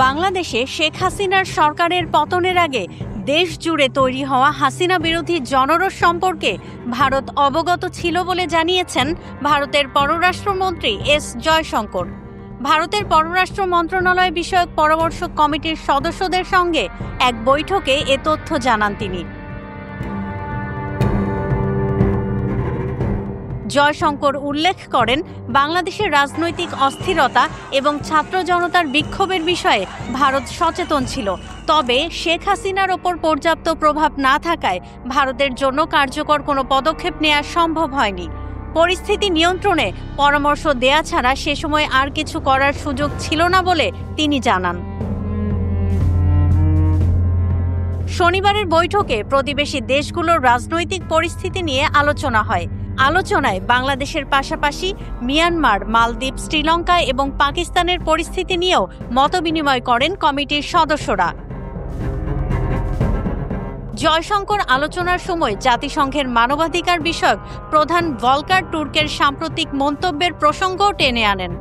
বাংলাদেশে শেখ হাসিনার সরকারের পতনের আগে দেশ জুড়ে তৈরি হওয়া হাসিনা বিরোধী জনরোষ সম্পর্কে ভারত অবগত ছিল বলে জানিয়েছেন ভারতের পররাষ্ট্রমন্ত্রী এস জয়শঙ্কর। ভারতের পররাষ্ট্র মন্ত্রণালয় বিষয়ক পরামর্শক কমিটির সদস্যদের সঙ্গে এক বৈঠকে এ তথ্য জানান তিনি। জয়শঙ্কর উল্লেখ করেন, বাংলাদেশের রাজনৈতিক অস্থিরতা এবং ছাত্র জনতার বিক্ষোভের বিষয়ে ভারত সচেতন ছিল, তবে শেখ হাসিনার ওপর পর্যাপ্ত প্রভাব না থাকায় ভারতের জন্য কার্যকর কোনো পদক্ষেপ নেওয়া সম্ভব হয়নি। পরিস্থিতি নিয়ন্ত্রণে পরামর্শ দেয়া ছাড়া সে সময় আর কিছু করার সুযোগ ছিল না বলে তিনি জানান। শনিবারের বৈঠকে প্রতিবেশী দেশগুলোর রাজনৈতিক পরিস্থিতি নিয়ে আলোচনা হয়। আলোচনায় বাংলাদেশের পাশাপাশি মিয়ানমার, মালদ্বীপ, শ্রীলঙ্কা এবং পাকিস্তানের পরিস্থিতি নিয়েও মতবিনিময় করেন কমিটির সদস্যরা। জয়শঙ্কর আলোচনার সময় জাতিসংঘের মানবাধিকার বিষয়ক প্রধান ভলকার টুর্কের সাম্প্রতিক মন্তব্যের প্রসঙ্গও টেনে আনেন।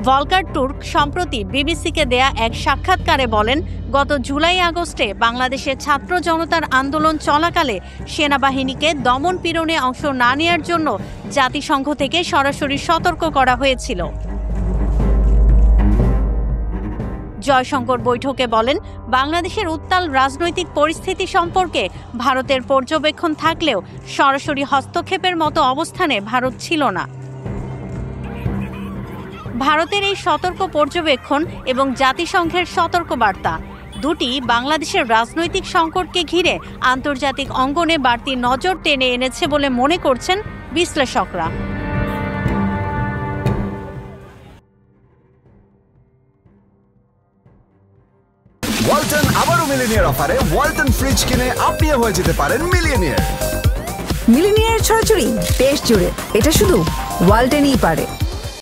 ভলকার টুর্ক সম্প্রতি বিবিসিকে দেয়া এক সাক্ষাৎকারে বলেন, গত জুলাই-আগস্টে বাংলাদেশের ছাত্র জনতার আন্দোলন চলাকালে সেনাবাহিনীকে দমন পীড়নে অংশ না নেওয়ার জন্য জাতিসংঘ থেকে সরাসরি সতর্ক করা হয়েছিল। জয়শঙ্কর বৈঠকে বলেন, বাংলাদেশের উত্তাল রাজনৈতিক পরিস্থিতি সম্পর্কে ভারতের পর্যবেক্ষণ থাকলেও সরাসরি হস্তক্ষেপের মতো অবস্থানে ভারত ছিল না। ভারতের এই সতর্ক পর্যবেক্ষণ এবং জাতিসংঘের সতর্কবার্তা দুটি বাংলাদেশের রাজনৈতিক সংকটকে ঘিরে আন্তর্জাতিক অঙ্গনে বাড়তি নজর টেনে এনেছে বলে মনে করছেন বিশ্লেষকরা। ওয়ালটন আবারও মিলিনিয়ার অফারে ওয়ালটন ফ্রিজ কিনে আপনিও হয়ে যেতে পারেন মিলিয়নিয়ার। মিলিনিয়ার ছড়াছড়ি দেশ জুড়ে, এটা শুধু ওয়ালটনই পারে।